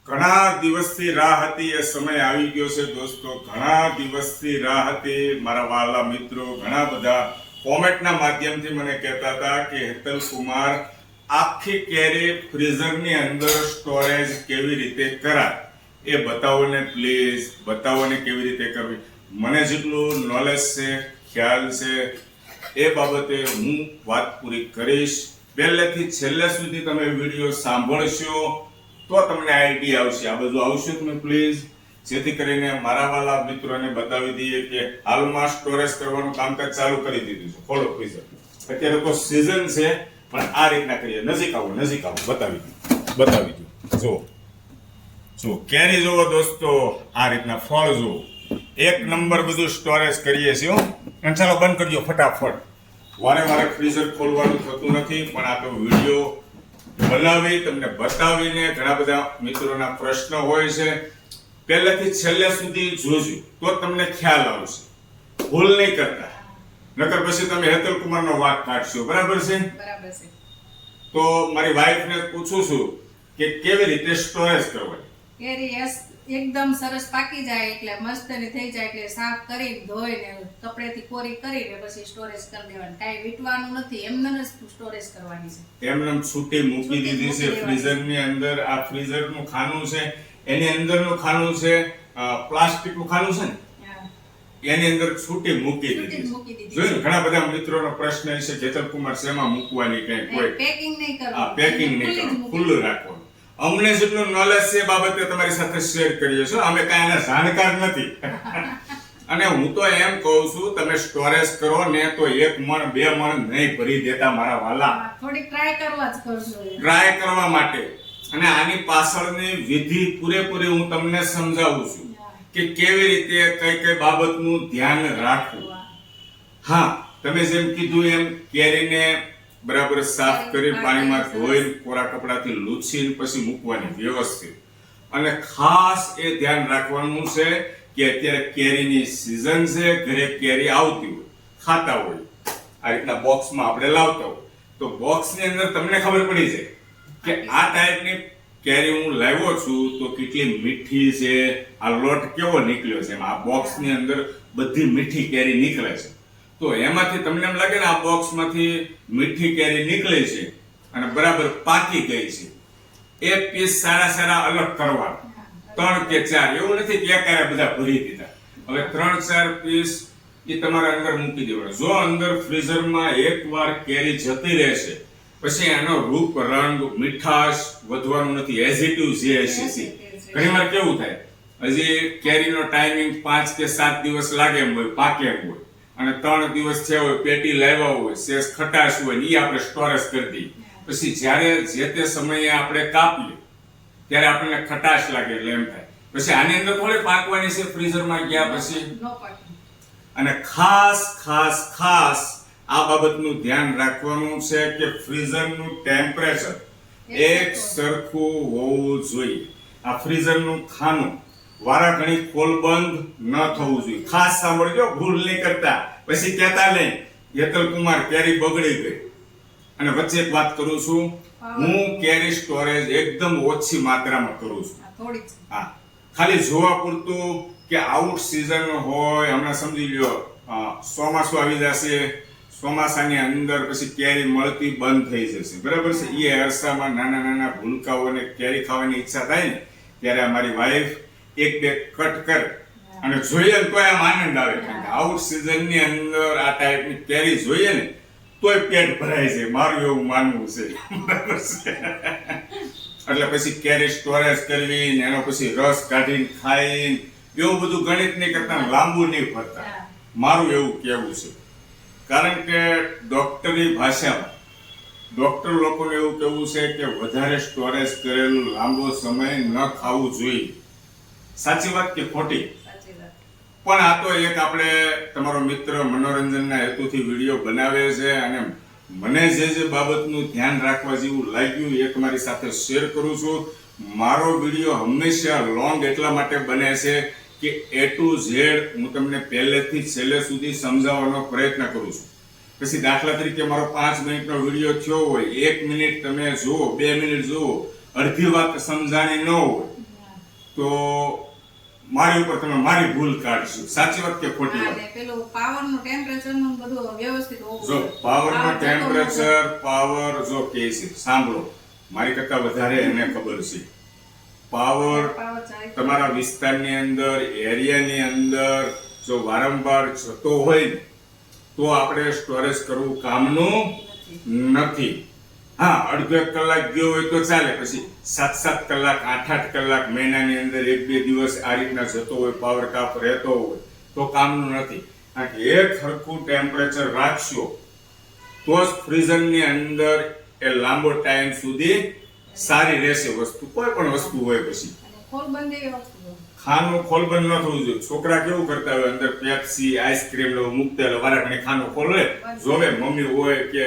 ઘણા દિવસથી રાહ હતી, એ સમય આવી ગયો છે દોસ્તો. ઘણા દિવસથી રાહ હતી મારા વાલા મિત્રો. ઘણા બધા કોમેન્ટના માધ્યમથી મને કહેતા હતા કે હેતલ કુમાર, આખી કેરી ફ્રીઝરની અંદર સ્ટોરેજ કેવી રીતે કરાય એ બતાવો ને પ્લીઝ, બતાવો ને કેવી રીતે કરવી. મને જેટલું નોલેજ છે, ખ્યાલ છે, એ બાબતે હું વાત પૂરી કરીશ. પહેલેથી છેલ્લે સુધી તમે વિડીયો સાંભળશો તો તમને આઈડિયા આવશે. આ બધું આવશે તમે પ્લીઝ, જેથી કરીને મારા વાલા મિત્રોને બતાવી દઈએ કે હાલમાં સ્ટોરેજ કરવાનું કામકાજ ચાલુ કરી દીધું છે. ખોલો ફ્રીઝર. અત્યારે તો સીઝન છે, પણ આ રીતના કરીએ. નજીક આવો, બતાવી દઉં. જો કેરી જોવો દોસ્તો, આ રીતના ફળ જોવો, એક નંબર બધું સ્ટોરેજ કરીએ છીએ. અને ચાલો બંધ કરજો ફટાફટ. વારે ફ્રીઝર ખોલવાનું થતું નથી, પણ આ તો વિડીયો બનાવી તમને બતાવીને ઘણા બધા મિત્રોના પ્રશ્ન હોય છે. પહેલેથી છેલ્લે સુધી જોજો તો તમને ખ્યાલ આવશે. ભૂલ નહીં કરતા, નકર પછી તમે હેતલ કુમારનો વાંક કાઢશો. બરાબર છે? બરાબર છે. તો મારી વાઈફને પૂછું છું કે કેવી રીતે સ્ટોરેજ કરવાની. કેરી એકદમ સરસ પાકી જાય એટલે મસ્તની થઈ જાય એટલે સાફ કરીને ધોઈને કપડેથી કોરી કરીને પછી સ્ટોરેજ કરી દેવાની. કાંઈ વીટવાનું નથી, એમને જ સ્ટોરેજ કરવાની છે. એમને છૂટી મૂકી દીધી છે ફ્રીઝરની અંદર. આ ફ્રીઝરનું ખાનું છે, એની અંદરનું ખાનું છે પ્લાસ્ટિકનું ખાનું છે ને, એની અંદર છૂટી મૂકી દીધી. જોયું, ઘણા બધા મિત્રોનો પ્રશ્ન છે હેતલ કુમાર શેમાં મૂકવાની, કઈ કોઈ પેકિંગ નહીં કરવાનું, પેકિંગ નહીં કરવાનું, ખુલ્લું રાખવાનું. અમને જેટલું નોલેજ છે એ બાબતે તમારી સાથે શેર કરીએ છીએ. અમે કાંઈ એના જાણકાર નથી. અને હું તો એમ કહું છું, તમે સ્ટોરેજ કરો ને તો 1 મણ 2 મણ નહીં ભરી દેતા મારા વાલા. થોડી ટ્રાય કરવા જ કરશો. ટ્રાય કરવા માટે. અને આની પાછળની વિધિ પૂરેપૂરી હું તમને સમજાવું છું કે કેવી રીતે કઈ બાબતનું ધ્યાન રાખવું. હા, તમે જેમ કીધું એમ કેરીને બરાબર સાફ કરી પાણીમાં ધોઈ કોરા કપડાથી લૂછીને પછી મૂકવાની વ્યવસ્થિત. અને ખાસ એ ધ્યાન રાખવાનું છે કે અત્યારે કેરીની સીઝન છે, ઘરે કેરી આવતી હોય, ખાતા હોય, આ રીતના બોક્સમાં આપણે લાવતા હોય, તો બોક્સની અંદર તમને ખબર પડી જાય કે આ ટાઈપની કેરી હું લાવ્યો છું તો કેટલી મીઠી છે, આ લોટ કેવો નીકળ્યો છે. આ બોક્સની અંદર બધી મીઠી કેરી નીકળે છે. તો એમાંથી તમને એમ લાગે ને આ બોક્સમાંથી મીઠી કેરી નીકળે છે અને બરાબર પાકી ગઈ છે, એ પીસ સારા અલગ કરવા. 3 કે 4, એવું નથી કે એકારે બધા ભરી દીધા. હવે 3-4 પીસ એ તમારા અંદર મૂકી દેવાના. જો અંદર ફ્રીઝરમાં એકવાર કેરી જતી રહેશે પછી એનો રૂપ, રંગ, મીઠાશ વધવાનું નથી. એઝ ઇટ ઇઝ જે હશે. ઘણીવાર કેવું થાય, હજી કેરીનો ટાઈમિંગ 5 કે 7 દિવસ લાગે એમ હોય, પાકે એમ હોય, અને 3 દિવસ થયા હોય, પેટી લાવ્યા હોય, શેષ ખટાશ હોય, એ આપણે સ્ટોરેજ કરી દઈએ. પછી જ્યારે જે તે સમયે આપણે કાપીએ ત્યારે આપણને ખટાશ લાગે એટલે એમ થાય પછી આની અંદર થોડી પાકવાની છે ફ્રીઝરમાં ગયા પછી. અને ખાસ આ બાબતનું ધ્યાન રાખવાનું છે કે ફ્રીઝરનું ટેમ્પરેચર એક સરખું હોવું જોઈએ. આ ફ્રીઝરનું ખાનું વારાઘડી ખોલ બંધ ન થવું જોઈએ. ખાસ સાંભળજો, ભૂલ નહીં કરતા. પછી કહેતા નહીં હેતલ કુમાર કેરી બગડી ગઈ. અને વચ્ચે એક વાત કરું છું, હું કેરી સ્ટોરેજ એકદમ ઓછી માત્રામાં કરું છું. હા, ખાલી જોવા પૂરતું કે આઉટ સીઝન હોય. હમણાં સમજી લ્યો ચોમાસું આવી જશે, ચોમાસાની અંદર પછી કેરી મળતી બંધ થઈ જશે. બરાબર છે? એ અરસામાં નાના ભૂલકાઓને કેરી ખાવાની ઈચ્છા થાય ને ત્યારે અમારી વાઈફ 1-2 કટ કરે અને જોઈએ તો આમ આનંદ આવે. કારણ કે આઉટ સીઝનની અંદર આ ટાઈપની કેરી જોઈએ ને તોય પેટ ભરાય છે, મારું એવું માનવું છે. બરાબર છે? એટલે પછી કેરી સ્ટોરેજ કરવી ને એનો પછી રસ કાઢીને ખાઈને એવું બધું ગણિત નહીં કરતા, લાંબુ નહીં ફરતા, મારું એવું કહેવું છે. કારણ કે ડોક્ટરી ભાષામાં ડોક્ટર લોકોને એવું કહેવું છે કે વધારે સ્ટોરેજ કરેલું લાંબો સમય ન ખાવું જોઈએ. સાચી વાત કે ખોટી? પણ આ તો એક આપણે તમારો મિત્ર મનોરંજનના હેતુથી વિડીયો બનાવે છે અને મને જે બાબતનું ધ્યાન રાખવા જેવું લાગ્યું એ તમારી સાથે શેર કરું છું. મારો વિડીયો હંમેશા લોંગ એટલા માટે બને છે કે A to Z હું તમને પહેલેથી છેલ્લે સુધી સમજાવવાનો પ્રયત્ન કરું છું. પછી દાખલા તરીકે મારો 5 મિનિટનો વિડીયો થયો હોય, 1 મિનિટ તમે જુઓ, 2 મિનિટ જુઓ, અડધી વાત સમજાણી ન હોય તો મારી ઉપર તમે મારી ભૂલ કાઢશો. સાચી વાત કે ખોટી વાત? અને પેલું પાવરનું ટેમ્પરેચરનું બધું વ્યવસ્થિત હોવું જો જોઈએ. પાવરનો પાવર જતો ન હોય. ટેમ્પરેચર પાવર જો કે છે, સાંભળો, મારી કરતા વધારે એને ખબર છે. પાવર પાવર જાય તો તમારા વિસ્તારની અંદર, એરિયાની અંદર જો વારંવાર જતો હોય ને, તો આપણે સ્ટોરેજ કરવું કામનું નથી. નથી. હા, અડધો એક કલાક ગયો હોય તો ચાલે, પછી 7-7 કલાક, 8-8 કલાક, મહિનાની અંદર 1-2 દિવસ આ રીતના જતો હોય, પાવર કાપ રહેતો હોય તો કામનું નથી. કારણ કે એક સરખું ટેમ્પરેચર રાખશો તો જ ફ્રીઝરની અંદર એ લાંબો ટાઈમ સુધી સારી રહેશે વસ્તુ, કોઈ પણ વસ્તુ હોય. પછી અને ખોલબંધ એવી વસ્તુ હોય. ખાનું ખોલબંધ ન થવું જોઈએ. છોકરા કેવું કરતા હોય, અંદર પેપ્સી, આઈસ્ક્રીમ લો મૂકતા વારાઘડી ખાનું ખોલે, જોવે મમ્મી હોય કે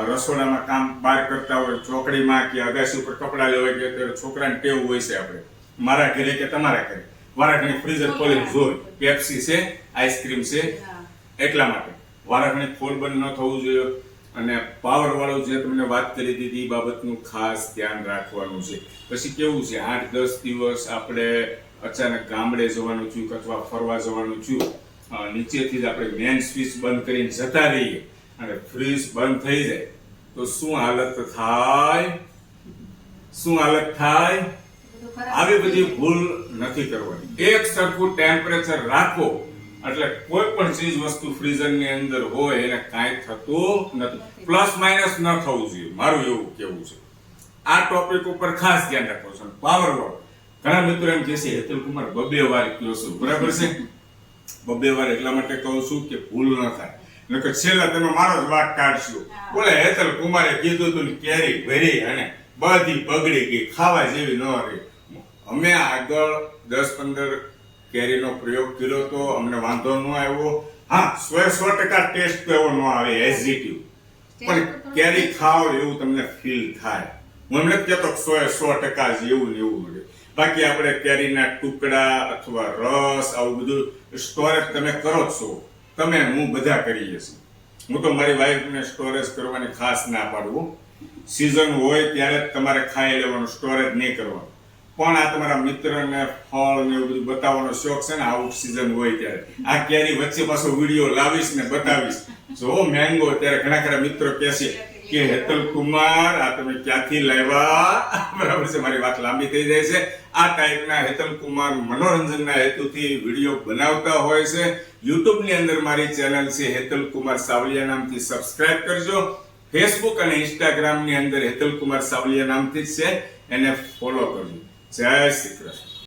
રસોડામાં કામ બહાર કરતા હોય, ચોકડીમાં કે અગાસી ઉપર કપડા લેવા કે ત્યારે છોકરાને ટેવ હોય છે, આપણે મારા ઘરે કે તમારા ઘરે વારાઘડી ફ્રીઝર ખોલીને જોઈ પેપ્સી છે, આઈસ્ક્રીમ છે, હા. એટલા માટે વારાઘડી ખોલબંધ ન થવું જોઈએ. અને પાવર વાળું જે તમને વાત કરી દીધી એ બાબતનું ખાસ ધ્યાન રાખવાનું છે. પછી કેવું છે, 8-10 દિવસ આપણે અચાનક ગામડે જવાનું થયું અથવા ફરવા જવાનું થયું, નીચેથી જ આપણે મેન સ્વિચ બંધ કરીને જતા રહીએ અને ફ્રીજ બંધ થઈ જાય તો શું હાલત થાય? શું હાલત થાય? બધું ખરાબ આવી બધી ભૂલ નથી કરવાની. એક સરખું ટેમ્પરેચર રાખો એટલે કોઈ પણ ચીજ વસ્તુ ફ્રીઝરની અંદર હોય એને કાંઈ થતું નથી. પ્લસ માઇનસ ન થવું જોઈએ, મારું એવું કેવું છે. આ ટોપિક ઉપર ખાસ ધ્યાન રાખો છો. પાવર વાળો ઘણા મિત્રો એમ કહે છે, હેતલ કુમાર 2 વાર કહો છો, બરાબર છે? 2 વાર એટલા માટે કહું છું કે ભૂલ ન થાય, નકર છેલ્લા તમે મારો જ વાક કાઢશો. બોલે હેતલ કુમારે કીધું તું ને કેરી ભરી અને બધી બગડી ગઈ, ખાવા જેવી ન રહી. અમે આગળ 10-15 કેરીનો પ્રયોગ કર્યો તો અમને વાંધો ન આવ્યો. હા, 100% ટેસ્ટ તો એવો ન આવે એઝિટિવ, પણ કેરી ખાવ એવું તમને ફીલ થાય. હું એમ નથી કહેતો 100% જ એવું ને એવું મળે. બાકી આપણે કેરીના ટુકડા અથવા રસ આવું બધું સ્ટોરેજ તમે કરો જ છો, તમે હું બધા કરીએ છીએ. હું તો મારી વાઈફને સ્ટોરેજ કરવાની ખાસ ના પાડું. સિઝન હોય ત્યારે જ તમારે ખાઈ લેવાનું, સ્ટોરેજ નહીં કરવાનું. પણ આ તમારા મિત્રને ફળ ને એવું બધું બતાવવાનો શોખ છે ને, આઉટ સિઝન હોય ત્યારે આ કેરી વચ્ચે પાછો વિડીયો લાવીશ ને બતાવીશ. જો મેંગો ત્યારે ઘણા ખરા મિત્રો કહેશે કે હેતલ કુમાર આ તમે ક્યાંથી લાવ્યા? બરાબર છે, મારી વાત લાંબી થઈ જાય છે. આ ટાઈપના હેતલ કુમાર મનોરંજનના હેતુથી વિડીયો બનાવતા હોય છે. યુટ્યુબની અંદર મારી ચેનલ છે હેતલ કુમાર સાવલિયા નામથી, સબસ્ક્રાઇબ કરજો. ફેસબુક અને ઇન્સ્ટાગ્રામની અંદર હેતલ કુમાર સાવલિયા નામથી જ છે, એને ફોલો કરજો. જય શ્રી કૃષ્ણ.